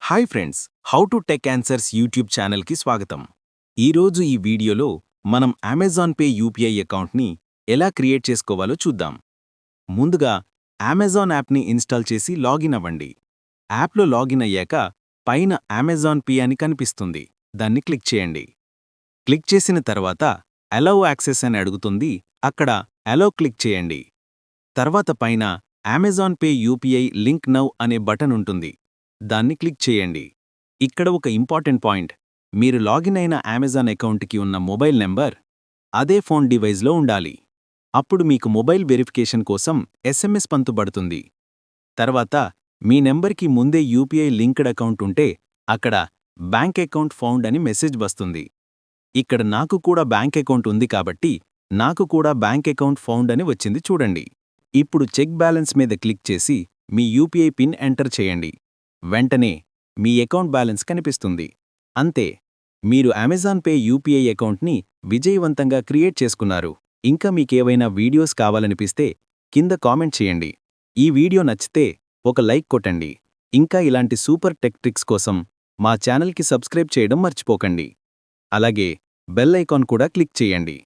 Hi friends, how to tech answers YouTube ఛానల్కి స్వాగతం. ఈరోజు ఈ వీడియోలో మనం అమెజాన్ పే యూపీఐ అకౌంట్ని ఎలా క్రియేట్ చేసుకోవాలో చూద్దాం. ముందుగా అమెజాన్ యాప్ని ఇన్స్టాల్ చేసి లాగిన్ అవ్వండి. యాప్లో లాగిన్ అయ్యాక పైన అమెజాన్ పే అని కనిపిస్తుంది, దాన్ని క్లిక్ చేయండి. క్లిక్ చేసిన తర్వాత అలౌ యాక్సెస్ అని అడుగుతుంది, అక్కడ అలౌ క్లిక్ చేయండి. తర్వాత పైన Amazon pay UPI link now అనే బటన్ ఉంటుంది, దాన్ని క్లిక్ చేయండి. ఇక్కడ ఒక ఇంపార్టెంట్ పాయింట్, మీరు లాగిన్ అయిన అమెజాన్ అకౌంట్కి ఉన్న మొబైల్ నెంబర్ అదే ఫోన్ డివైస్లో ఉండాలి. అప్పుడు మీకు మొబైల్ వెరిఫికేషన్ కోసం ఎస్ఎంఎస్ పంపబడుతుంది. తర్వాత మీ నెంబర్కి ముందే యూపీఐ లింక్డ్ అకౌంట్ ఉంటే అక్కడ బ్యాంక్ అకౌంట్ ఫౌండ్ అని మెసేజ్ వస్తుంది. ఇక్కడ నాకు కూడా బ్యాంక్ అకౌంట్ ఉంది కాబట్టి నాకు కూడా బ్యాంక్ అకౌంట్ ఫౌండ్ అని వచ్చింది చూడండి. ఇప్పుడు చెక్ బ్యాలెన్స్ మీద క్లిక్ చేసి మీ యూపీఐ పిన్ ఎంటర్ చేయండి. వెంటనే మీ అకౌంట్ బ్యాలెన్స్ కనిపిస్తుంది. అంతే, మీరు అమెజాన్ పే యూపీఐ అకౌంట్ని విజయవంతంగా క్రియేట్ చేసుకున్నారు. ఇంకా మీకేవైనా వీడియోస్ కావాలనిపిస్తే కింద కామెంట్ చేయండి. ఈ వీడియో నచ్చితే ఒక లైక్ కొట్టండి. ఇంకా ఇలాంటి సూపర్ టెక్ ట్రిక్స్ కోసం మా ఛానల్కి సబ్స్క్రైబ్ చేయడం మర్చిపోకండి. అలాగే బెల్ ఐకాన్ కూడా క్లిక్ చేయండి.